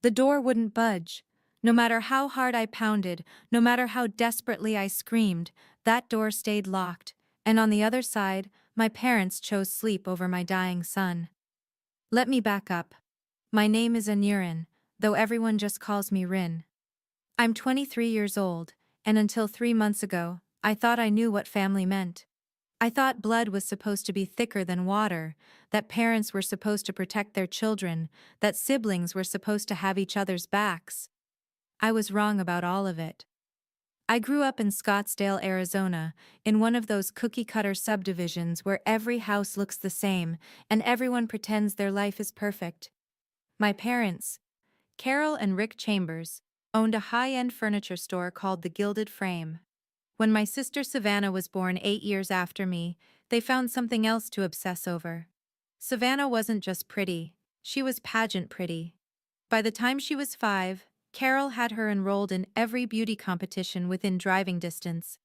The door wouldn't budge. No matter how hard I pounded, no matter how desperately I screamed, that door stayed locked, and on the other side, my parents chose sleep over my dying son. Let me back up. My name is Anirin, though everyone just calls me Rin. I'm 23 years old, and until 3 months ago, I thought I knew what family meant. I thought blood was supposed to be thicker than water, that parents were supposed to protect their children, that siblings were supposed to have each other's backs. I was wrong about all of it. I grew up in Scottsdale, Arizona, in one of those cookie-cutter subdivisions where every house looks the same and everyone pretends their life is perfect. My parents, Carol and Rick Chambers, owned a high-end furniture store called the Gilded Frame. When my sister Savannah was born 8 years after me, they found something else to obsess over. Savannah wasn't just pretty, she was pageant pretty. By the time she was 5, Carol had her enrolled in every beauty competition within driving distance.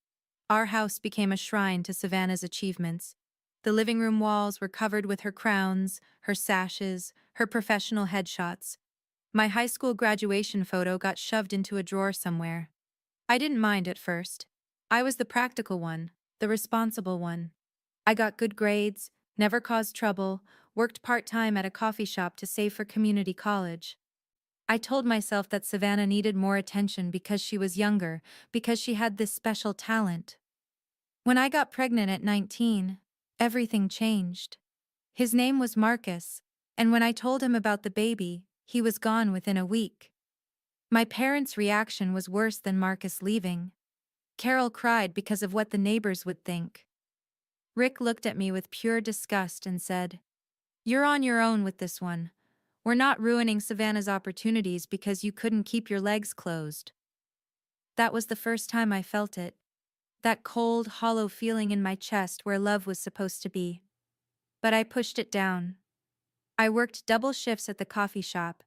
Our house became a shrine to Savannah's achievements. The living room walls were covered with her crowns, her sashes, her professional headshots. My high school graduation photo got shoved into a drawer somewhere. I didn't mind at first. I was the practical one, the responsible one. I got good grades, never caused trouble, worked part-time at a coffee shop to save for community college. I told myself that Savannah needed more attention because she was younger, because she had this special talent. When I got pregnant at 19, everything changed. His name was Marcus, and when I told him about the baby, he was gone within a week. My parents' reaction was worse than Marcus leaving. Carol cried because of what the neighbors would think. Rick looked at me with pure disgust and said, "You're on your own with this one. We're not ruining Savannah's opportunities because you couldn't keep your legs closed." That was the first time I felt it. That cold, hollow feeling in my chest where love was supposed to be. But I pushed it down. I worked double shifts at the coffee shop,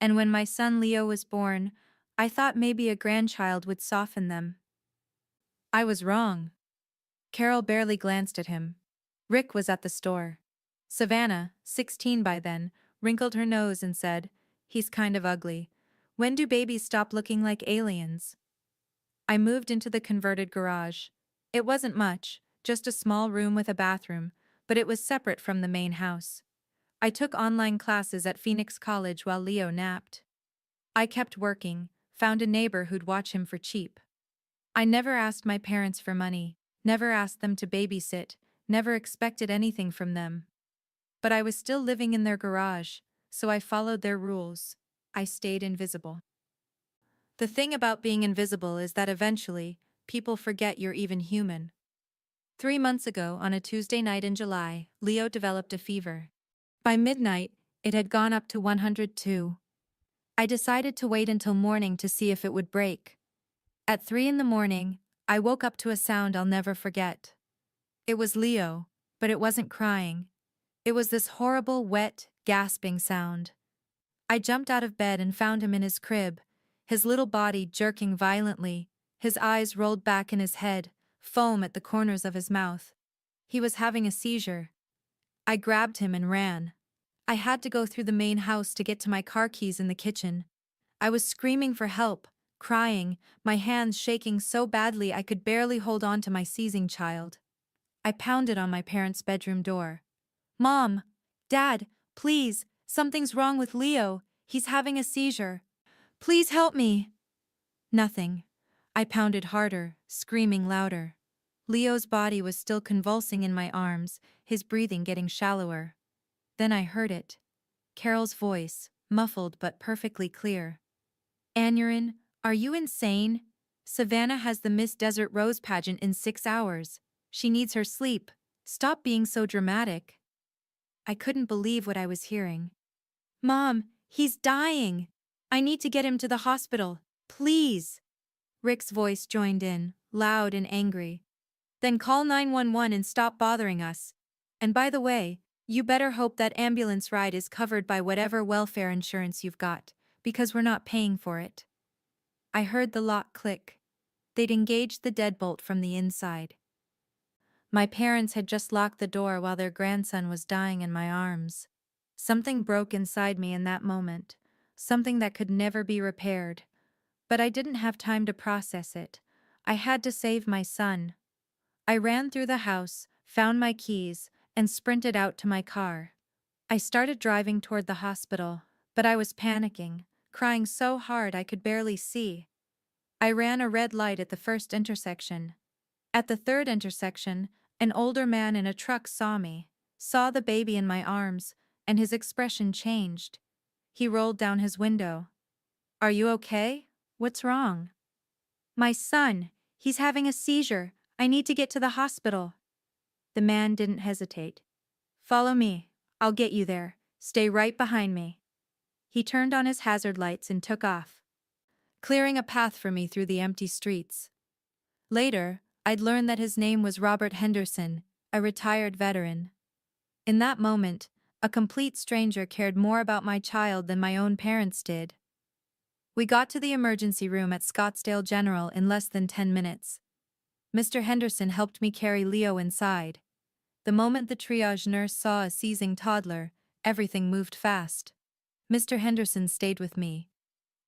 and when my son Leo was born, I thought maybe a grandchild would soften them. I was wrong. Carol barely glanced at him. Rick was at the store. Savannah, 16 by then, wrinkled her nose and said, "He's kind of ugly. When do babies stop looking like aliens?" I moved into the converted garage. It wasn't much, just a small room with a bathroom, but it was separate from the main house. I took online classes at Phoenix College while Leo napped. I kept working, found a neighbor who'd watch him for cheap. I never asked my parents for money, never asked them to babysit, never expected anything from them. But I was still living in their garage, so I followed their rules. I stayed invisible. The thing about being invisible is that eventually, people forget you're even human. 3 months ago, on a Tuesday night in July, Leo developed a fever. By midnight, it had gone up to 102. I decided to wait until morning to see if it would break. At 3 in the morning, I woke up to a sound I'll never forget. It was Leo, but it wasn't crying. It was this horrible, wet, gasping sound. I jumped out of bed and found him in his crib, his little body jerking violently, his eyes rolled back in his head, foam at the corners of his mouth. He was having a seizure. I grabbed him and ran. I had to go through the main house to get to my car keys in the kitchen. I was screaming for help, crying, my hands shaking so badly I could barely hold on to my seizing child. I pounded on my parents' bedroom door. "Mom! Dad! Please! Something's wrong with Leo! He's having a seizure! Please help me!" Nothing. I pounded harder, screaming louder. Leo's body was still convulsing in my arms, his breathing getting shallower. Then I heard it. Carol's voice, muffled but perfectly clear. "Anirin, are you insane? Savannah has the Miss Desert Rose pageant in 6 hours. She needs her sleep. Stop being so dramatic." I couldn't believe what I was hearing. "Mom, he's dying! I need to get him to the hospital. Please!" Rick's voice joined in, loud and angry. "Then call 911 and stop bothering us. And by the way, you better hope that ambulance ride is covered by whatever welfare insurance you've got, because we're not paying for it." I heard the lock click. They'd engaged the deadbolt from the inside. My parents had just locked the door while their grandson was dying in my arms. Something broke inside me in that moment. something that could never be repaired. But I didn't have time to process it. I had to save my son. I ran through the house, found my keys, and sprinted out to my car. I started driving toward the hospital, but I was panicking, crying so hard I could barely see. I ran a red light at the first intersection. At the third intersection, an older man in a truck saw me, saw the baby in my arms, and his expression changed. He rolled down his window. "Are you okay? What's wrong?" "My son. He's having a seizure. I need to get to the hospital." The man didn't hesitate. "Follow me. I'll get you there. Stay right behind me." He turned on his hazard lights and took off, clearing a path for me through the empty streets. Later, I'd learned that his name was Robert Henderson, a retired veteran. In that moment, a complete stranger cared more about my child than my own parents did. We got to the emergency room at Scottsdale General in less than 10 minutes. Mr. Henderson helped me carry Leo inside. The moment the triage nurse saw a seizing toddler, everything moved fast. Mr. Henderson stayed with me.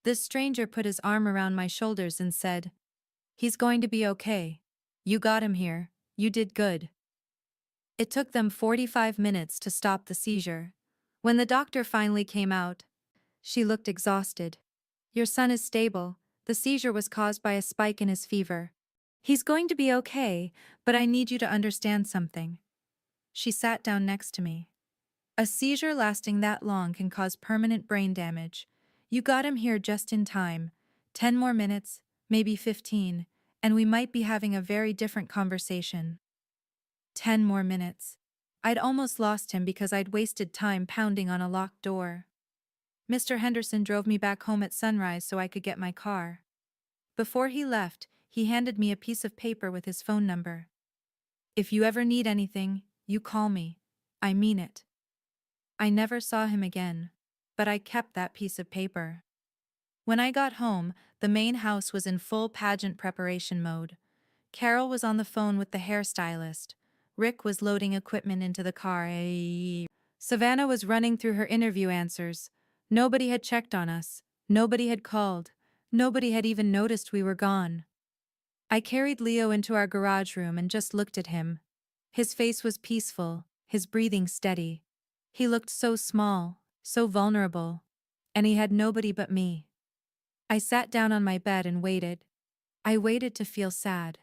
This stranger put his arm around my shoulders and said, "He's going to be okay. You got him here. You did good." It took them 45 minutes to stop the seizure. When the doctor finally came out, she looked exhausted. "Your son is stable. The seizure was caused by a spike in his fever. He's going to be okay, but I need you to understand something." She sat down next to me. "A seizure lasting that long can cause permanent brain damage. You got him here just in time. 10 more minutes, maybe 15, and we might be having a very different conversation." 10 more minutes. I'd almost lost him because I'd wasted time pounding on a locked door. Mr. Henderson drove me back home at sunrise so I could get my car. Before he left, he handed me a piece of paper with his phone number. "If you ever need anything, you call me. I mean it." I never saw him again, but I kept that piece of paper. When I got home, the main house was in full pageant preparation mode. Carol was on the phone with the hairstylist. Rick was loading equipment into the car. Savannah was running through her interview answers. Nobody had checked on us. Nobody had called. Nobody had even noticed we were gone. I carried Leo into our garage room and just looked at him. His face was peaceful, his breathing steady. He looked so small, so vulnerable, and he had nobody but me. I sat down on my bed and waited. I waited to feel sad.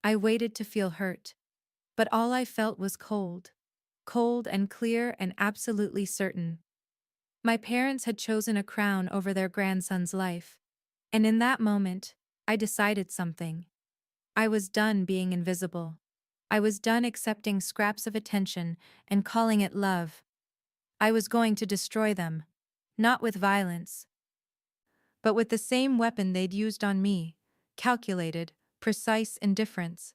I waited to feel hurt. But all I felt was cold. Cold and clear and absolutely certain. My parents had chosen a crown over their grandson's life. And in that moment, I decided something. I was done being invisible. I was done accepting scraps of attention and calling it love. I was going to destroy them. Not with violence, but with the same weapon they'd used on me: calculated, precise indifference.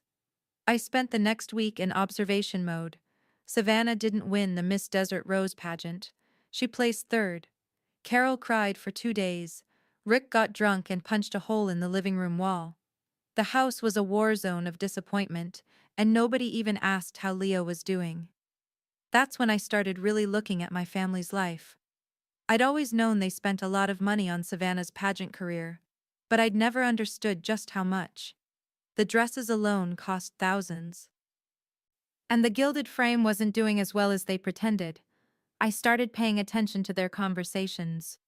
I spent the next week in observation mode. Savannah didn't win the Miss Desert Rose pageant. She placed third. Carol cried for 2 days. Rick got drunk and punched a hole in the living room wall. The house was a war zone of disappointment, and nobody even asked how Leo was doing. That's when I started really looking at my family's life. I'd always known they spent a lot of money on Savannah's pageant career, but I'd never understood just how much. The dresses alone cost thousands. And the gilded frame wasn't doing as well as they pretended. I started paying attention to their conversations.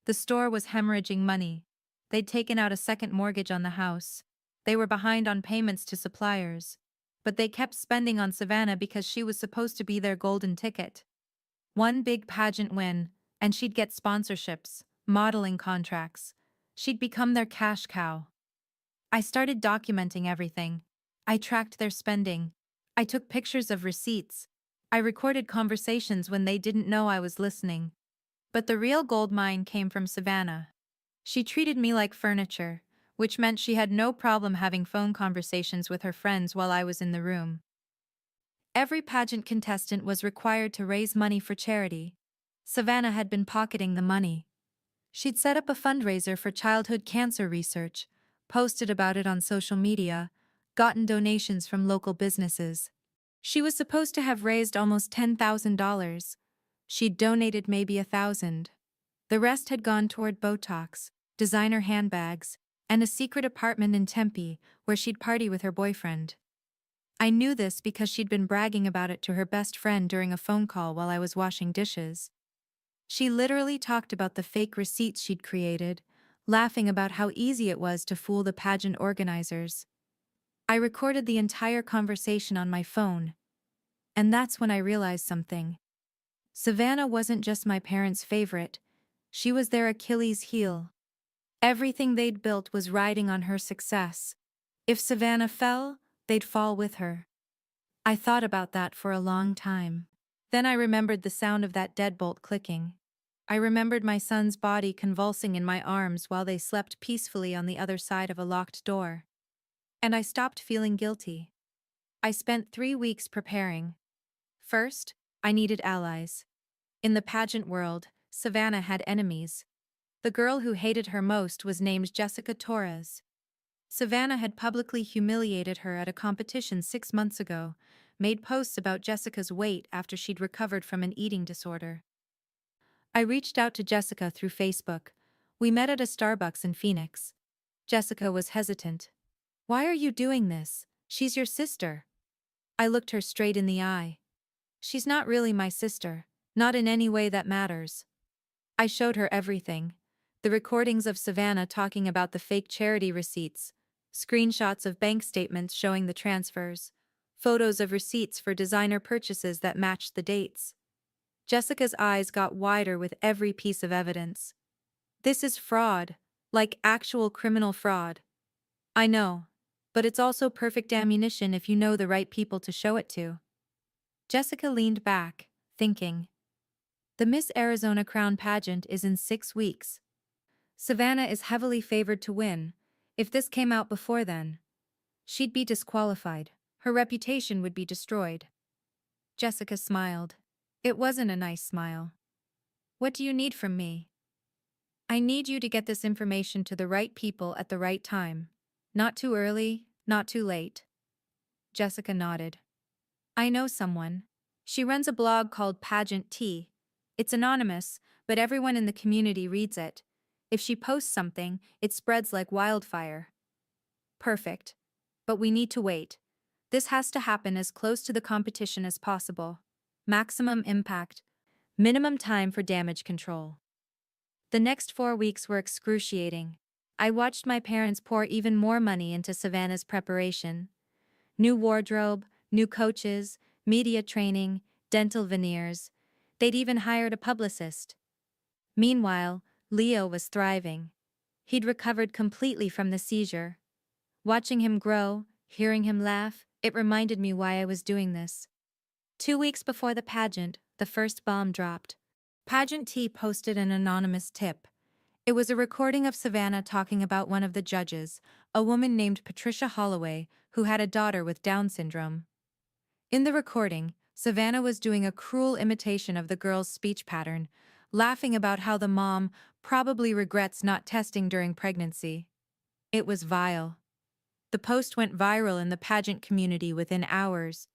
The store was hemorrhaging money. They'd taken out a second mortgage on the house. They were behind on payments to suppliers. But they kept spending on Savannah because she was supposed to be their golden ticket. One big pageant win, and she'd get sponsorships, modeling contracts. She'd become their cash cow. I started documenting everything. I tracked their spending. I took pictures of receipts. I recorded conversations when they didn't know I was listening. But the real gold mine came from Savannah. She treated me like furniture, which meant she had no problem having phone conversations with her friends while I was in the room. Every pageant contestant was required to raise money for charity. Savannah had been pocketing the money. She'd set up a fundraiser for childhood cancer research, posted about it on social media, gotten donations from local businesses. She was supposed to have raised almost $10,000. She'd donated maybe 1,000. The rest had gone toward Botox, designer handbags, and a secret apartment in Tempe where she'd party with her boyfriend. I knew this because she'd been bragging about it to her best friend during a phone call while I was washing dishes. She literally talked about the fake receipts she'd created, laughing about how easy it was to fool the pageant organizers. I recorded the entire conversation on my phone, and that's when I realized something. Savannah wasn't just my parents' favorite, she was their Achilles heel. Everything they'd built was riding on her success. If Savannah fell, they'd fall with her. I thought about that for a long time. Then I remembered the sound of that deadbolt clicking. I remembered my son's body convulsing in my arms while they slept peacefully on the other side of a locked door. And I stopped feeling guilty. I spent 3 weeks preparing. First, I needed allies. In the pageant world, Savannah had enemies. The girl who hated her most was named Jessica Torres. Savannah had publicly humiliated her at a competition 6 months ago, made posts about Jessica's weight after she'd recovered from an eating disorder. I reached out to Jessica through Facebook. We met at a Starbucks in Phoenix. Jessica was hesitant. "Why are you doing this? She's your sister." I looked her straight in the eye. "She's not really my sister, not in any way that matters." I showed her everything. The recordings of Savannah talking about the fake charity receipts, screenshots of bank statements showing the transfers, photos of receipts for designer purchases that matched the dates. Jessica's eyes got wider with every piece of evidence. "This is fraud, like actual criminal fraud." "I know, but it's also perfect ammunition if you know the right people to show it to." Jessica leaned back, thinking. The Miss Arizona Crown pageant is in 6 weeks. Savannah is heavily favored to win. If this came out before then, she'd be disqualified. Her reputation would be destroyed. Jessica smiled. It wasn't a nice smile. "What do you need from me?" "I need you to get this information to the right people at the right time. Not too early, not too late." Jessica nodded. "I know someone. She runs a blog called Pageant Tea. It's anonymous, but everyone in the community reads it. If she posts something, it spreads like wildfire." "Perfect. But we need to wait. This has to happen as close to the competition as possible. Maximum impact. Minimum time for damage control." The next 4 weeks were excruciating. I watched my parents pour even more money into Savannah's preparation. New wardrobe, new coaches, media training, dental veneers. They'd even hired a publicist. Meanwhile, Leo was thriving. He'd recovered completely from the seizure. Watching him grow, hearing him laugh, it reminded me why I was doing this. 2 weeks before the pageant, the first bomb dropped. Pageant Tea posted an anonymous tip. It was a recording of Savannah talking about one of the judges, a woman named Patricia Holloway, who had a daughter with Down syndrome. In the recording, Savannah was doing a cruel imitation of the girl's speech pattern, laughing about how the mom probably regrets not testing during pregnancy. It was vile. The post went viral in the pageant community within hours.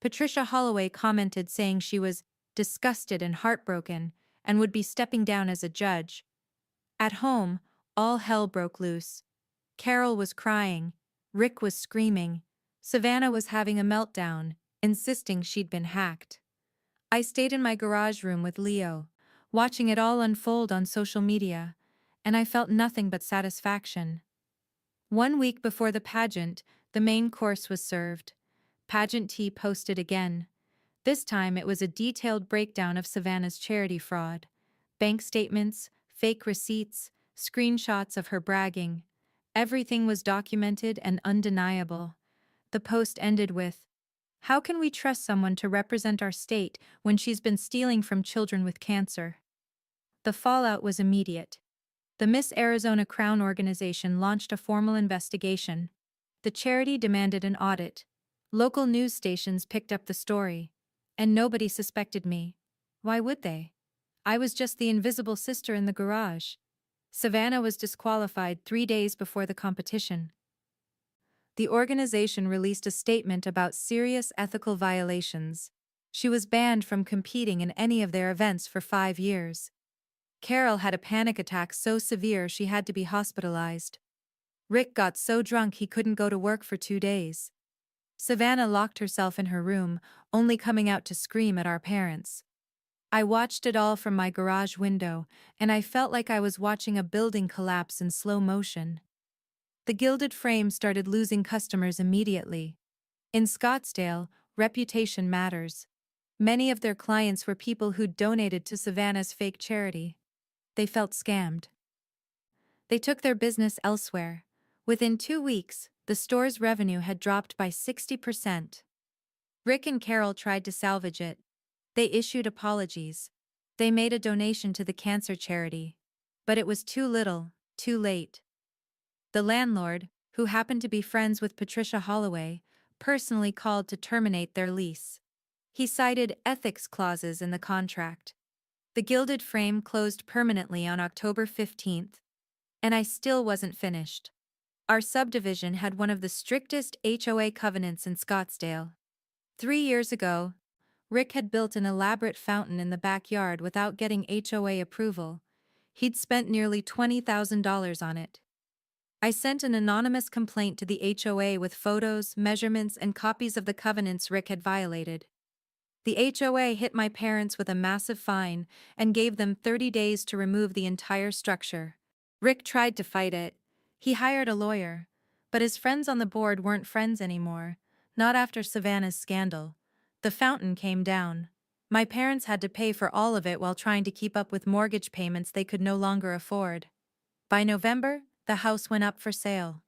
Patricia Holloway commented saying she was disgusted and heartbroken and would be stepping down as a judge. At home, all hell broke loose. Carol was crying, Rick was screaming, Savannah was having a meltdown, insisting she'd been hacked. I stayed in my garage room with Leo, watching it all unfold on social media, and I felt nothing but satisfaction. 1 week before the pageant, the main course was served. Pageant Tea posted again. This time it was a detailed breakdown of Savannah's charity fraud. Bank statements, fake receipts, screenshots of her bragging. Everything was documented and undeniable. The post ended with, "How can we trust someone to represent our state when she's been stealing from children with cancer?" The fallout was immediate. The Miss Arizona Crown organization launched a formal investigation. The charity demanded an audit. Local news stations picked up the story. And nobody suspected me. Why would they? I was just the invisible sister in the garage. Savannah was disqualified 3 days before the competition. The organization released a statement about serious ethical violations. She was banned from competing in any of their events for 5 years. Carol had a panic attack so severe she had to be hospitalized. Rick got so drunk he couldn't go to work for 2 days. Savannah locked herself in her room, only coming out to scream at our parents. I watched it all from my garage window, and I felt like I was watching a building collapse in slow motion. The Gilded Frame started losing customers immediately. In Scottsdale, reputation matters. Many of their clients were people who'd donated to Savannah's fake charity. They felt scammed. They took their business elsewhere. Within 2 weeks, the store's revenue had dropped by 60%. Rick and Carol tried to salvage it. They issued apologies. They made a donation to the cancer charity. But it was too little, too late. The landlord, who happened to be friends with Patricia Holloway, personally called to terminate their lease. He cited ethics clauses in the contract. The Gilded Frame closed permanently on October 15th, and I still wasn't finished. Our subdivision had one of the strictest HOA covenants in Scottsdale. 3 years ago, Rick had built an elaborate fountain in the backyard without getting HOA approval. He'd spent nearly $20,000 on it. I sent an anonymous complaint to the HOA with photos, measurements, and copies of the covenants Rick had violated. The HOA hit my parents with a massive fine and gave them 30 days to remove the entire structure. Rick tried to fight it. He hired a lawyer. But his friends on the board weren't friends anymore, not after Savannah's scandal. The fountain came down. My parents had to pay for all of it while trying to keep up with mortgage payments they could no longer afford. By November, the house went up for sale.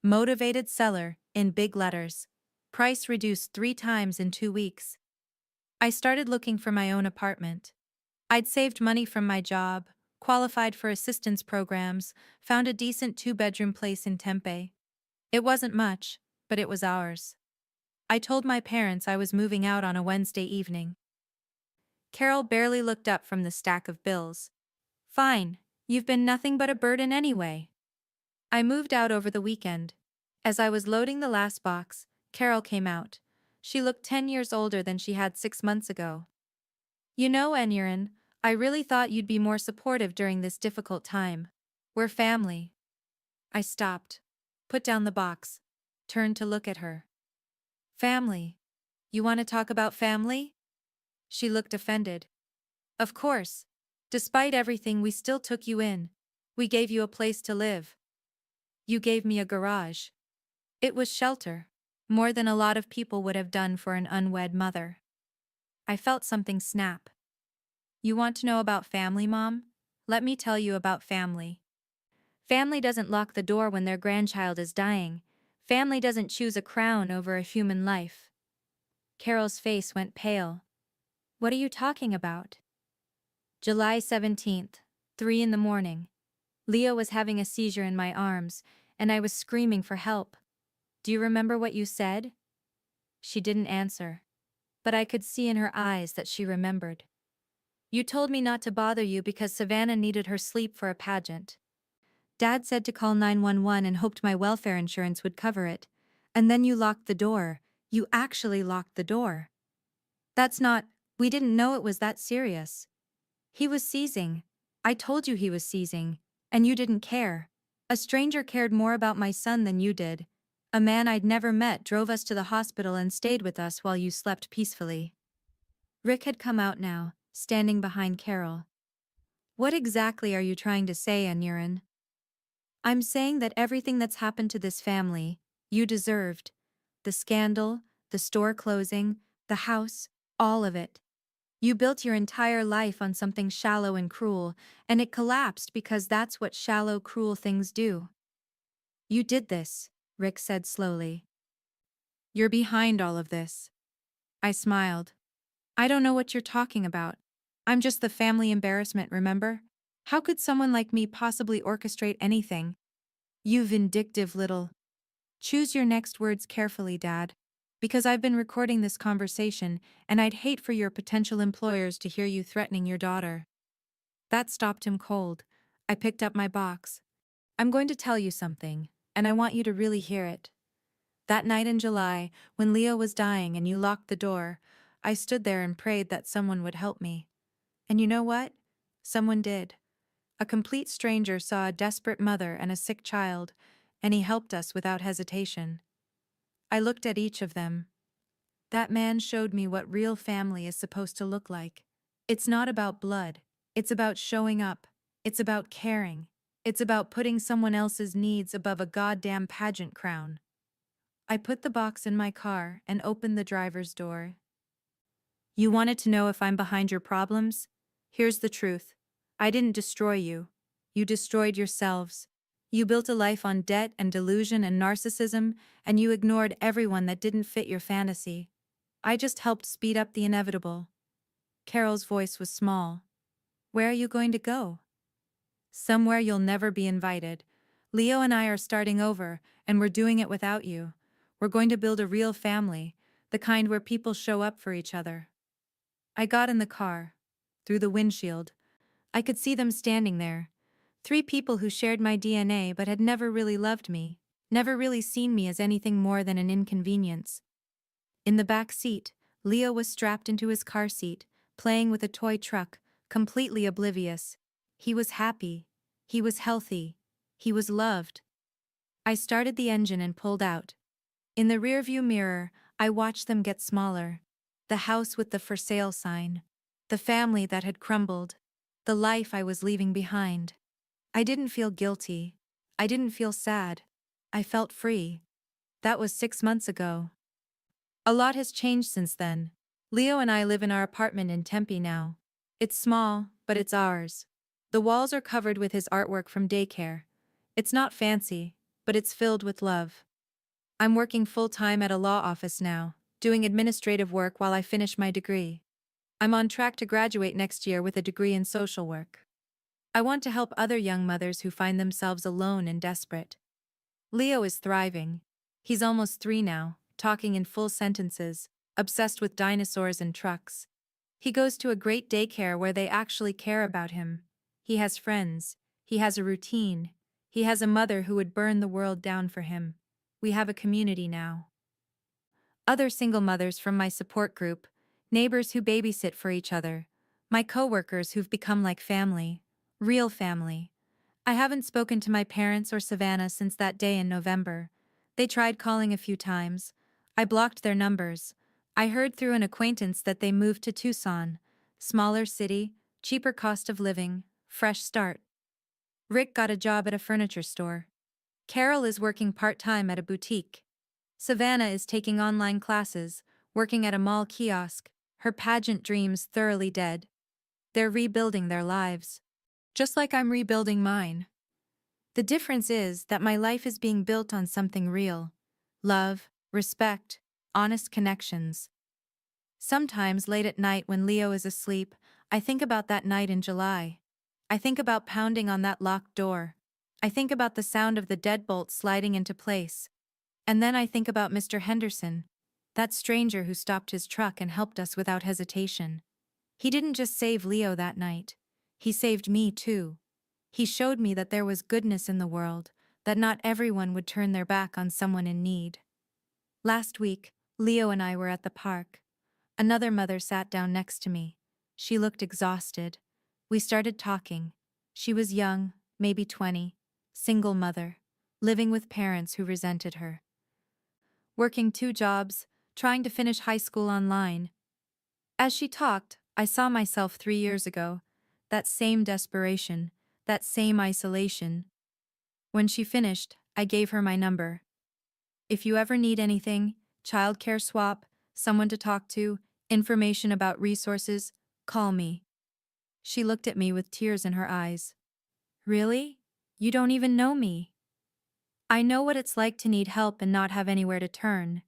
Motivated seller, in big letters. Price reduced 3 times in 2 weeks. I started looking for my own apartment. I'd saved money from my job, qualified for assistance programs, found a decent 2-bedroom place in Tempe. It wasn't much, but it was ours. I told my parents I was moving out on a Wednesday evening. Carol barely looked up from the stack of bills. Fine, you've been nothing but a burden anyway. I moved out over the weekend. As I was loading the last box, Carol came out. She looked 10 years older than she had 6 months ago. You know, Enurin, I really thought you'd be more supportive during this difficult time. We're family. I stopped, put down the box, turned to look at her. Family? You want to talk about family? She looked offended. Of course. Despite everything, we still took you in. We gave you a place to live. You gave me a garage. It was shelter, more than a lot of people would have done for an unwed mother. I felt something snap. You want to know about family, Mom? Let me tell you about family. Family doesn't lock the door when their grandchild is dying. Family doesn't choose a crown over a human life. Carol's face went pale. What are you talking about? July 17th, 3 in the morning. Leo was having a seizure in my arms, and I was screaming for help. Do you remember what you said? She didn't answer, but I could see in her eyes that she remembered. You told me not to bother you because Savannah needed her sleep for a pageant. Dad said to call 911 and hoped my welfare insurance would cover it. And then you locked the door. You actually locked the door. We didn't know it was that serious. He was seizing. I told you he was seizing, and you didn't care. A stranger cared more about my son than you did. A man I'd never met drove us to the hospital and stayed with us while you slept peacefully. Rick had come out now, standing behind Carol. What exactly are you trying to say, Enurin? I'm saying that everything that's happened to this family, you deserved. The scandal, the store closing, the house, all of it. You built your entire life on something shallow and cruel, and it collapsed because that's what shallow, cruel things do. You did this, Rick said slowly. You're behind all of this. I smiled. I don't know what you're talking about. I'm just the family embarrassment, remember? How could someone like me possibly orchestrate anything? You vindictive little... Choose your next words carefully, Dad. Because I've been recording this conversation, and I'd hate for your potential employers to hear you threatening your daughter. That stopped him cold. I picked up my box. I'm going to tell you something, and I want you to really hear it. That night in July, when Leo was dying and you locked the door, I stood there and prayed that someone would help me. And you know what? Someone did. A complete stranger saw a desperate mother and a sick child, and he helped us without hesitation. I looked at each of them. That man showed me what real family is supposed to look like. It's not about blood. It's about showing up. It's about caring. It's about putting someone else's needs above a goddamn pageant crown. I put the box in my car and opened the driver's door. You wanted to know if I'm behind your problems? Here's the truth. I didn't destroy you. You destroyed yourselves. You built a life on debt and delusion and narcissism, and you ignored everyone that didn't fit your fantasy. I just helped speed up the inevitable. Carol's voice was small. Where are you going to go? Somewhere you'll never be invited. Leo and I are starting over, and we're doing it without you. We're going to build a real family, the kind where people show up for each other. I got in the car. Through the windshield, I could see them standing there. 3 people who shared my DNA but had never really loved me, never really seen me as anything more than an inconvenience. In the back seat, Leo was strapped into his car seat, playing with a toy truck, completely oblivious. He was happy. He was healthy. He was loved. I started the engine and pulled out. In the rearview mirror, I watched them get smaller. The house with the for sale sign. The family that had crumbled. The life I was leaving behind. I didn't feel guilty. I didn't feel sad. I felt free. That was 6 months ago. A lot has changed since then. Leo and I live in our apartment in Tempe now. It's small, but it's ours. The walls are covered with his artwork from daycare. It's not fancy, but it's filled with love. I'm working full-time at a law office now, doing administrative work while I finish my degree. I'm on track to graduate next year with a degree in social work. I want to help other young mothers who find themselves alone and desperate. Leo is thriving. He's almost 3 now, talking in full sentences, obsessed with dinosaurs and trucks. He goes to a great daycare where they actually care about him. He has friends. He has a routine. He has a mother who would burn the world down for him. We have a community now. Other single mothers from my support group, neighbors who babysit for each other, my coworkers who've become like family, real family. I haven't spoken to my parents or Savannah since that day in November. They tried calling a few times. I blocked their numbers. I heard through an acquaintance that they moved to Tucson. Smaller city, cheaper cost of living, fresh start. Rick got a job at a furniture store. Carol is working part-time at a boutique. Savannah is taking online classes, working at a mall kiosk, her pageant dreams thoroughly dead. They're rebuilding their lives. Just like I'm rebuilding mine. The difference is that my life is being built on something real. Love, respect, honest connections. Sometimes late at night when Leo is asleep, I think about that night in July. I think about pounding on that locked door. I think about the sound of the deadbolt sliding into place. And then I think about Mr. Henderson, that stranger who stopped his truck and helped us without hesitation. He didn't just save Leo that night. He saved me too. He showed me that there was goodness in the world, that not everyone would turn their back on someone in need. Last week, Leo and I were at the park. Another mother sat down next to me. She looked exhausted. We started talking. She was young, maybe 20, single mother, living with parents who resented her. Working 2 jobs, trying to finish high school online. As she talked, I saw myself 3 years ago. That same desperation, that same isolation. When she finished, I gave her my number. If you ever need anything, childcare swap, someone to talk to, information about resources, call me. She looked at me with tears in her eyes. Really? You don't even know me. I know what it's like to need help and not have anywhere to turn.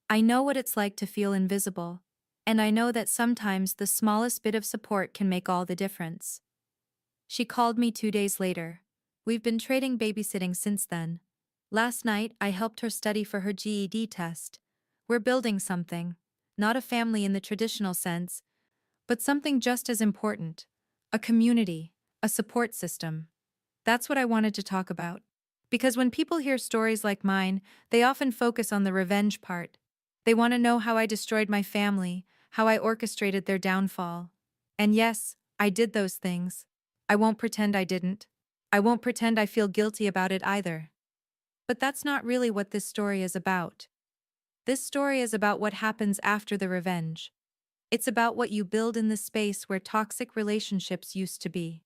I know what it's like to feel invisible. And I know that sometimes the smallest bit of support can make all the difference. She called me 2 days later. We've been trading babysitting since then. Last night, I helped her study for her GED test. We're building something. Not a family in the traditional sense, but something just as important. A community, a support system. That's what I wanted to talk about. Because when people hear stories like mine, they often focus on the revenge part. They want to know how I destroyed my family, how I orchestrated their downfall. And yes, I did those things. I won't pretend I didn't. I won't pretend I feel guilty about it either. But that's not really what this story is about. This story is about what happens after the revenge. It's about what you build in the space where toxic relationships used to be.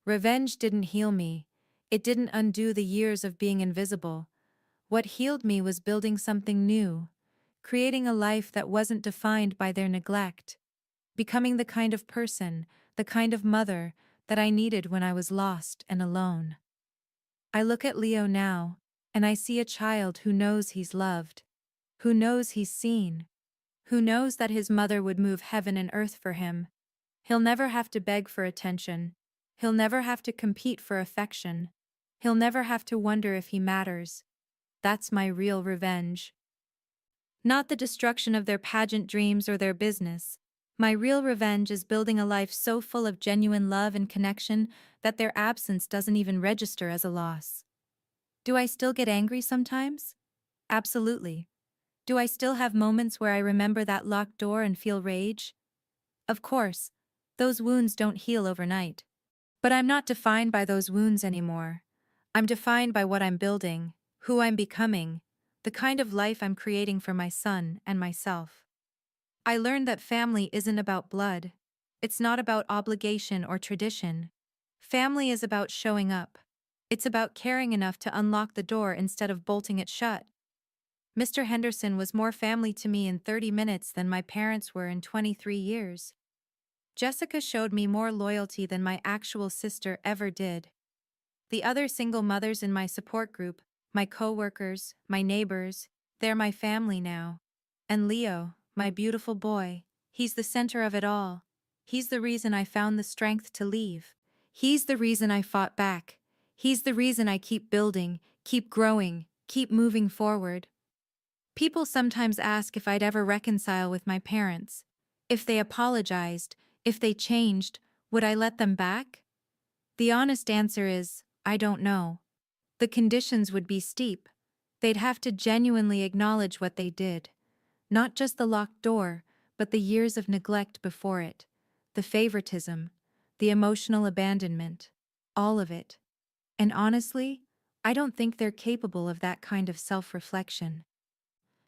Revenge didn't heal me. It didn't undo the years of being invisible. What healed me was building something new, creating a life that wasn't defined by their neglect, becoming the kind of person, the kind of mother that I needed when I was lost and alone. I look at Leo now, and I see a child who knows he's loved, who knows he's seen, who knows that his mother would move heaven and earth for him. He'll never have to beg for attention. He'll never have to compete for affection. He'll never have to wonder if he matters. That's my real revenge. Not the destruction of their pageant dreams or their business. My real revenge is building a life so full of genuine love and connection that their absence doesn't even register as a loss. Do I still get angry sometimes? Absolutely. Do I still have moments where I remember that locked door and feel rage? Of course. Those wounds don't heal overnight. But I'm not defined by those wounds anymore. I'm defined by what I'm building, who I'm becoming, the kind of life I'm creating for my son and myself. I learned that family isn't about blood. It's not about obligation or tradition. Family is about showing up. It's about caring enough to unlock the door instead of bolting it shut. Mr. Henderson was more family to me in 30 minutes than my parents were in 23 years. Jessica showed me more loyalty than my actual sister ever did. The other single mothers in my support group, my coworkers, my neighbors, they're my family now. And Leo, my beautiful boy, he's the center of it all. He's the reason I found the strength to leave. He's the reason I fought back. He's the reason I keep building, keep growing, keep moving forward. People sometimes ask if I'd ever reconcile with my parents. If they apologized, if they changed, would I let them back? The honest answer is, I don't know. The conditions would be steep. They'd have to genuinely acknowledge what they did. Not just the locked door, but the years of neglect before it. The favoritism, the emotional abandonment, all of it. And honestly, I don't think they're capable of that kind of self-reflection.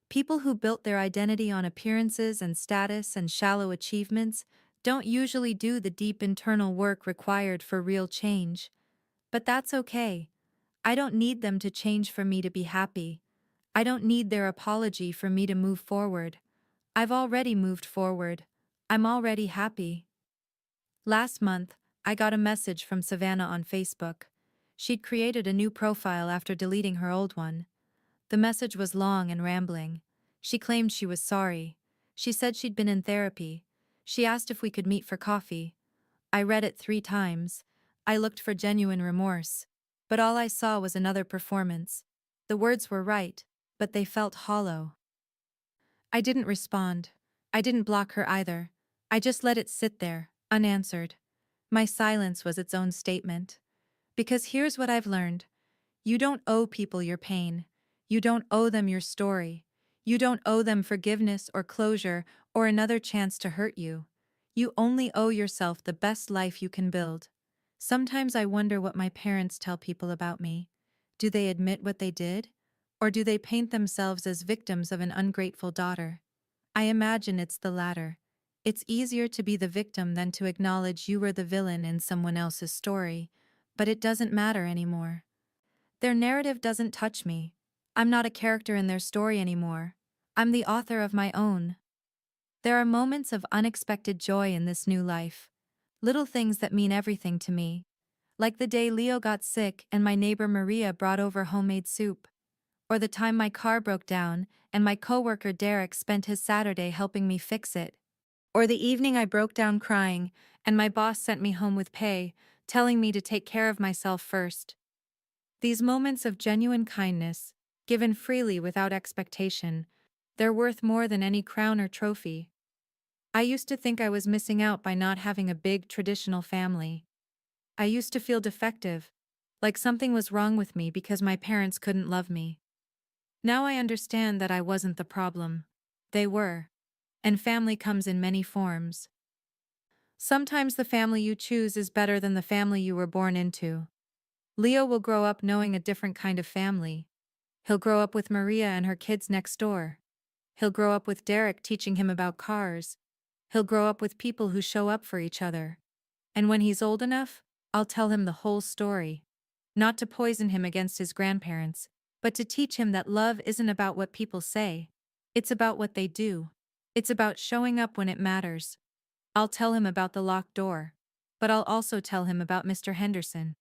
People who built their identity on appearances and status and shallow achievements don't usually do the deep internal work required for real change. But that's okay. I don't need them to change for me to be happy. I don't need their apology for me to move forward. I've already moved forward. I'm already happy. Last month, I got a message from Savannah on Facebook. She'd created a new profile after deleting her old one. The message was long and rambling. She claimed she was sorry. She said she'd been in therapy. She asked if we could meet for coffee. I read it 3 times. I looked for genuine remorse. But all I saw was another performance. The words were right, but they felt hollow. I didn't respond. I didn't block her either. I just let it sit there, unanswered. My silence was its own statement. Because here's what I've learned. You don't owe people your pain. You don't owe them your story. You don't owe them forgiveness or closure or another chance to hurt you. You only owe yourself the best life you can build. Sometimes I wonder what my parents tell people about me. Do they admit what they did? Or do they paint themselves as victims of an ungrateful daughter? I imagine it's the latter. It's easier to be the victim than to acknowledge you were the villain in someone else's story, but it doesn't matter anymore. Their narrative doesn't touch me. I'm not a character in their story anymore. I'm the author of my own. There are moments of unexpected joy in this new life. Little things that mean everything to me. Like the day Leo got sick and my neighbor Maria brought over homemade soup. Or the time my car broke down and my coworker Derek spent his Saturday helping me fix it. Or the evening I broke down crying and my boss sent me home with pay, telling me to take care of myself first. These moments of genuine kindness, given freely without expectation, they're worth more than any crown or trophy. I used to think I was missing out by not having a big traditional family. I used to feel defective, like something was wrong with me because my parents couldn't love me. Now I understand that I wasn't the problem. They were. And family comes in many forms. Sometimes the family you choose is better than the family you were born into. Leo will grow up knowing a different kind of family. He'll grow up with Maria and her kids next door. He'll grow up with Derek teaching him about cars. He'll grow up with people who show up for each other. And when he's old enough, I'll tell him the whole story. Not to poison him against his grandparents, but to teach him that love isn't about what people say. It's about what they do. It's about showing up when it matters. I'll tell him about the locked door. But I'll also tell him about Mr. Henderson.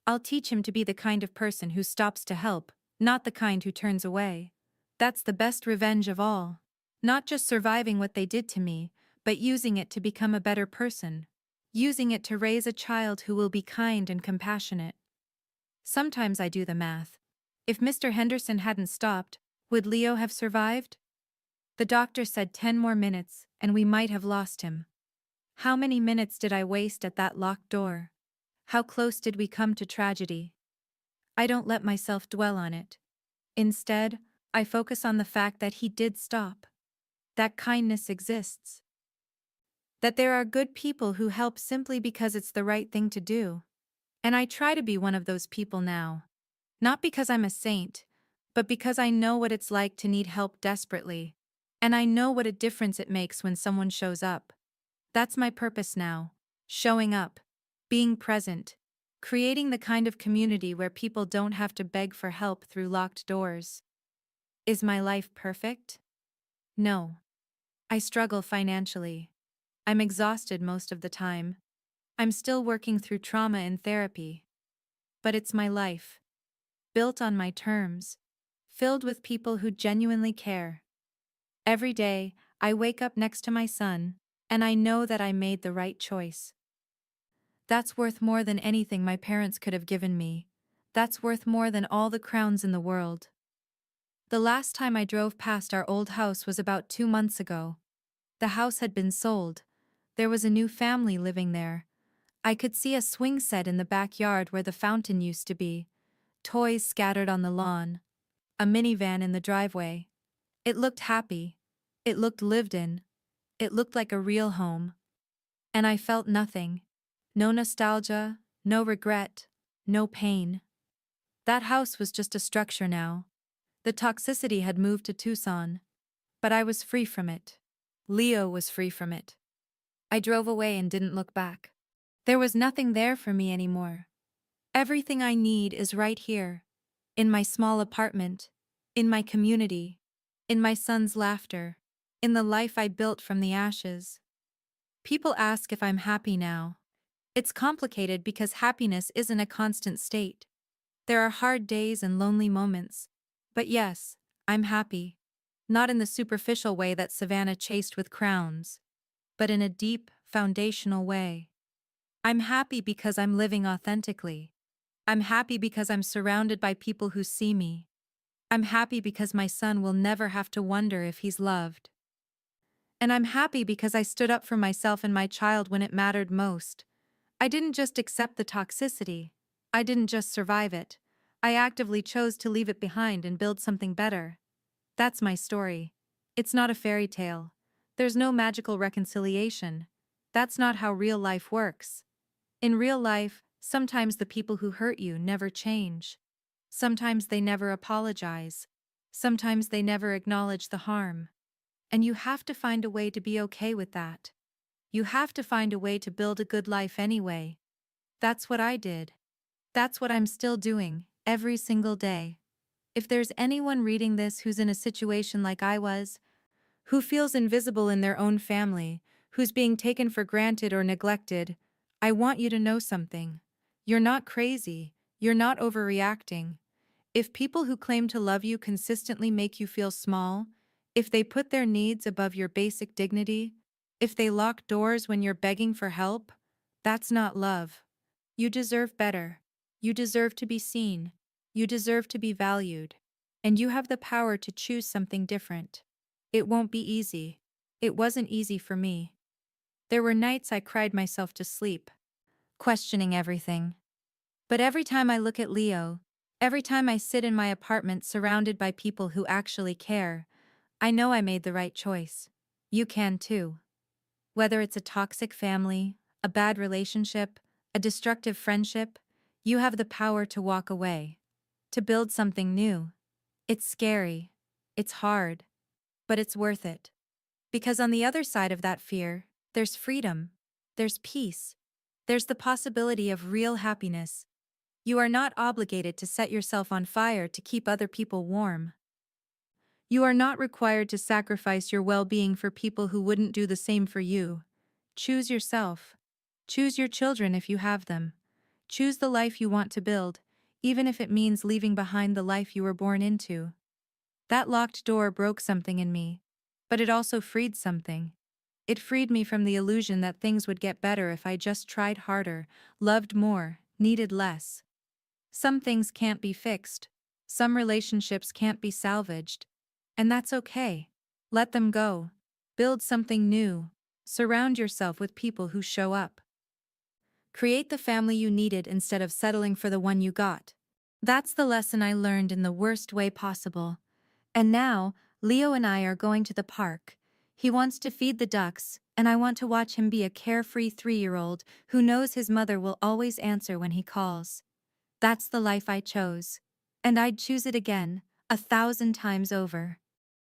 I'll teach him to be the kind of person who stops to help, not the kind who turns away. That's the best revenge of all. Not just surviving what they did to me, but using it to become a better person. Using it to raise a child who will be kind and compassionate. Sometimes I do the math. If Mr. Henderson hadn't stopped, would Leo have survived? The doctor said 10 more minutes, and we might have lost him. How many minutes did I waste at that locked door? How close did we come to tragedy? I don't let myself dwell on it. Instead, I focus on the fact that he did stop. That kindness exists. That there are good people who help simply because it's the right thing to do. And I try to be one of those people now. Not because I'm a saint, but because I know what it's like to need help desperately. And I know what a difference it makes when someone shows up. That's my purpose now. Showing up. Being present. Creating the kind of community where people don't have to beg for help through locked doors. Is my life perfect? No. I struggle financially. I'm exhausted most of the time. I'm still working through trauma in therapy. But it's my life. Built on my terms. Filled with people who genuinely care. Every day, I wake up next to my son, and I know that I made the right choice. That's worth more than anything my parents could have given me. That's worth more than all the crowns in the world. The last time I drove past our old house was about 2 months ago. The house had been sold. There was a new family living there. I could see a swing set in the backyard where the fountain used to be. Toys scattered on the lawn. A minivan in the driveway. It looked happy. It looked lived in. It looked like a real home. And I felt nothing. No nostalgia, no regret, no pain. That house was just a structure now. The toxicity had moved to Tucson. But I was free from it. Leo was free from it. I drove away and didn't look back. There was nothing there for me anymore. Everything I need is right here. In my small apartment. In my community. In my son's laughter. In the life I built from the ashes. People ask if I'm happy now. It's complicated because happiness isn't a constant state. There are hard days and lonely moments. But yes, I'm happy. Not in the superficial way that Savannah chased with crowns, but in a deep, foundational way. I'm happy because I'm living authentically. I'm happy because I'm surrounded by people who see me. I'm happy because my son will never have to wonder if he's loved. And I'm happy because I stood up for myself and my child when it mattered most. I didn't just accept the toxicity. I didn't just survive it. I actively chose to leave it behind and build something better. That's my story. It's not a fairy tale. There's no magical reconciliation. That's not how real life works. In real life, sometimes the people who hurt you never change. Sometimes they never apologize. Sometimes they never acknowledge the harm. And you have to find a way to be okay with that. You have to find a way to build a good life anyway. That's what I did. That's what I'm still doing, every single day. If there's anyone reading this who's in a situation like I was, who feels invisible in their own family, who's being taken for granted or neglected, I want you to know something. You're not crazy. You're not overreacting. If people who claim to love you consistently make you feel small, if they put their needs above your basic dignity, if they lock doors when you're begging for help, that's not love. You deserve better. You deserve to be seen. You deserve to be valued. And you have the power to choose something different. It won't be easy. It wasn't easy for me. There were nights I cried myself to sleep, questioning everything. But every time I look at Leo, every time I sit in my apartment surrounded by people who actually care, I know I made the right choice. You can too. Whether it's a toxic family, a bad relationship, a destructive friendship, you have the power to walk away, to build something new. It's scary, it's hard, but it's worth it. Because on the other side of that fear, there's freedom, there's peace, there's the possibility of real happiness. You are not obligated to set yourself on fire to keep other people warm. You are not required to sacrifice your well-being for people who wouldn't do the same for you. Choose yourself. Choose your children if you have them. Choose the life you want to build, even if it means leaving behind the life you were born into. That locked door broke something in me, but it also freed something. It freed me from the illusion that things would get better if I just tried harder, loved more, needed less. Some things can't be fixed. Some relationships can't be salvaged. And that's okay. Let them go. Build something new. Surround yourself with people who show up. Create the family you needed instead of settling for the one you got. That's the lesson I learned in the worst way possible. And now, Leo and I are going to the park. He wants to feed the ducks, and I want to watch him be a carefree 3-year-old who knows his mother will always answer when he calls. That's the life I chose. And I'd choose it again, 1,000 times over.